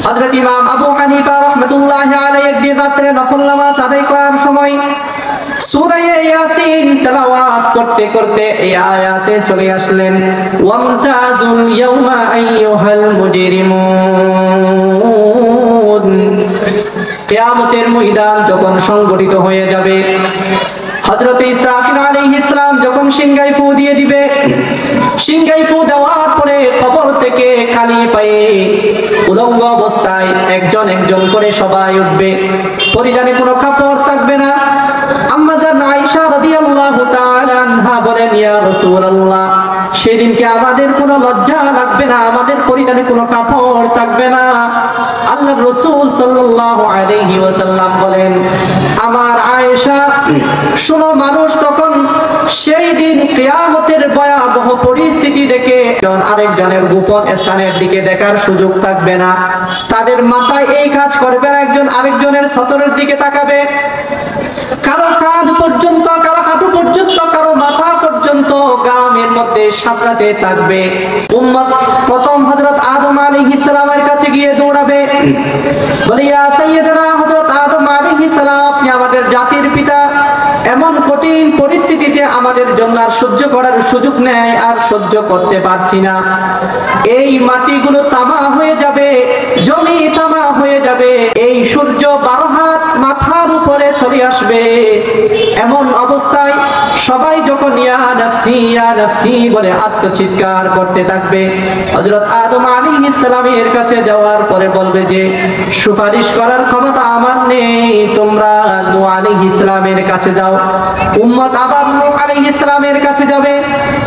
হযরত ইমাম আবু হানিফা রাহমাতুল্লাহি আলাইহি একদিন রাতে নফল নামাজ আদায় করার সময় সূরা ইয়াসিন তেলাওয়াত করতে করতে এই আয়াতে চলে আসলেন, ওয়ামতাজুল ইয়াউমা আইয়ুহাল মুজরিমুন। কিয়ামতের ময়দান যখন সংগঠিত হয়ে যাবে, হযরত ইসরাফিল আলাইহিস সালাম যখন সিংহায় ফু দিয়ে দিবে, সিংহায় ফু দেওয়ার পরে কবর থেকে খালি পায়ে উলঙ্গ অবস্থায় একজন একজন করে সবাই উঠবে, পরিধানে কোনো কাপড় থাকবে না। আম্মা জান আয়েশা রাদিয়াল্লাহু তাআলা আনহা বলেন, ইয়া রাসূলুল্লাহ, সেদিনকে আমাদের কোনো লজ্জা লাগবে না, আমাদের পরিধানে কোনো কাপড় থাকবে না। আল্লাহর রাসূল সাল্লাল্লাহু আলাইহি ওয়াসাল্লাম বলেন, আমার আয়েশা শোনো, মানুষ তখন সেই দিন কিয়ামতের ভয়াবহ পরিস্থিতি দেখে আরেকজনের গোপন স্থানের দিকে দেখার সুযোগ থাকবে না। তাদের মাথায় এই কাজ করবে না, একজন আরেকজনের সতরের দিকে তাকাবে, কারো কাঁধ পর্যন্ত, কারো হাঁটু পর্যন্ত, কারো মাথা পর্যন্ত গামের মধ্যে সাঁতরাতে থাকবে। উম্মত প্রথম হযরত আদম আলাইহিস সালামের কাছে গিয়ে দৌড়াবে, বলে, ইয়া সাইয়্যিদানা হযরত আদম আলাইহিস সালাম, আপনি আমাদের জাতির পিতা, এমন কঠিন পরিস্থিতিতে আমাদের জন্য আর সহ্য করার সুযোগ নেই, আর সহ্য করতে পারছি না। এই মাটিগুলো তামা হয়ে যাবে, জমি তামা হয়ে যাবে, এই সূর্য 12 হাত মাথার উপরে চলে আসবে। এমন অবস্থায় সবাই যখন ইয়া নাফসি ইয়া নাফসি বলে আত্মচিৎকার করতে থাকবে, হযরত আদম আলাইহিস সালামের কাছে যাওয়ার পরে বলবে যে, সুপারিশ করার ক্ষমতা আমার নেই, তোমরা নূহ আলাইহিস সালামের কাছে যাও। উম্মত আবার নূহ আলাইহিস সালামের কাছে যাবে,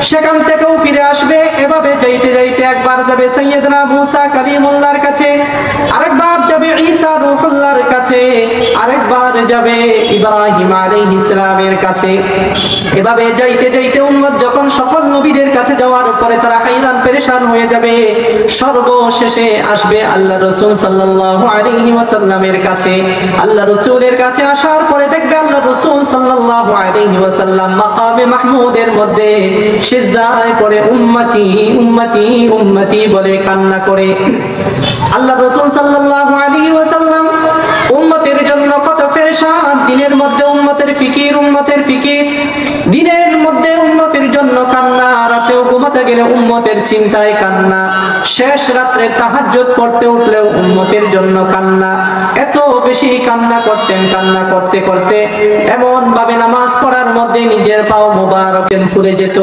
সেখান থেকেও ফিরে আসবে। এভাবে যাইতে যাইতে একবার যাবে সাইয়্যিদনা মূসা কালিমুল্লাহর কাছে, আরেকবার যাবে ঈসা রূহুল্লাহর কাছে, আরেকবার যাবে ইব্রাহিম আলাইহিস সালামের কাছে। এভাবে যাইতে যাইতে উম্মত যখন সকল নবীদের কাছে যাওয়ার পরে তারা হায়রান পেরেশান হয়ে যাবে, সর্বশেষে আসবে আল্লাহর রাসূল সাল্লাল্লাহু আলাইহি ওয়াসাল্লামের কাছে। আল্লাহর রাসূলের কাছে আসার পরে দেখবে আল্লাহর রাসূল সাল্লাল্লাহু আলাইহি ওয়াসাল্লাম মাকামে মাহমুদের মধ্যে সিজদায় পড়ে উম্মতি উম্মতি উম্মতি বলে কান্না করে। আল্লাহর রাসূল সাল্লাল্লাহু আলাইহি ওয়াসাল্লাম উম্মতের জন্য কত পেরেশান, দিনের মধ্যে উম্মতের ফিকির, উম্মতের ফিকির, দিনের মধ্যে উম্মতের জন্য কান্না, রাতেও ঘুমাতে গেলে উম্মতের চিন্তায় কান্না, শেষ রাত্রে তাহাজ্জুদ পড়তে উঠলেও উম্মতের জন্য কান্না। এত বেশি কান্না করতেন, কান্না করতে করতে এমন ভাবে নামাজ পড়ার মধ্যে নিজের পাও মোবারক ফুলে যেত।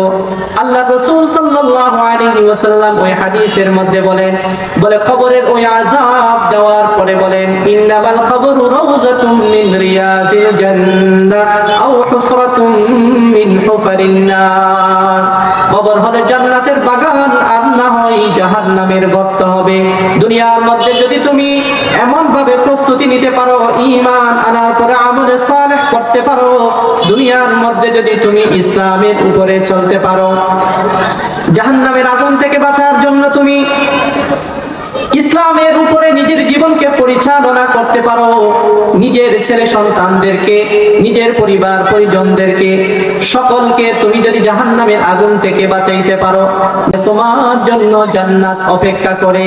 আল্লাহ রাসূল সাল্লাল্লাহু আলাইহি ওয়াসাল্লাম ওই হাদিসের মধ্যে বলে কবরের ওই আযাব দেওয়ার পরে বলেন, ইন্নামাল কবরু রাউযাতুম মিন রিয়াজিল জান্নাহ আও হুফরাতুম মিন হুফারিন নার। কবর হলো জান্নাতের বাগান, আর না হয় জাহান্নামের গর্ত হবে। দুনিয়ার মধ্যে যদি তুমি এমন ভাবে প্রস্তুতি নিতে পারো, ঈমান আনার পরে আমলে সালেহ করতে পারো, দুনিয়ার মধ্যে যদি তুমি ইসলামের উপরে চলতে পারো, জাহান্নামের আগুন থেকে বাঁচার জন্য তুমি ইসলামের উপরে নিজের জীবনকে পরিচালনা করতে পারো, নিজের ছেলে সন্তানদেরকে, নিজের পরিবার পরিজনদেরকে, সকলকে তুমি যদি জাহান্নামের আগুন থেকে বাঁচাইতে পারো, তোমার জন্য জান্নাত অপেক্ষা করে।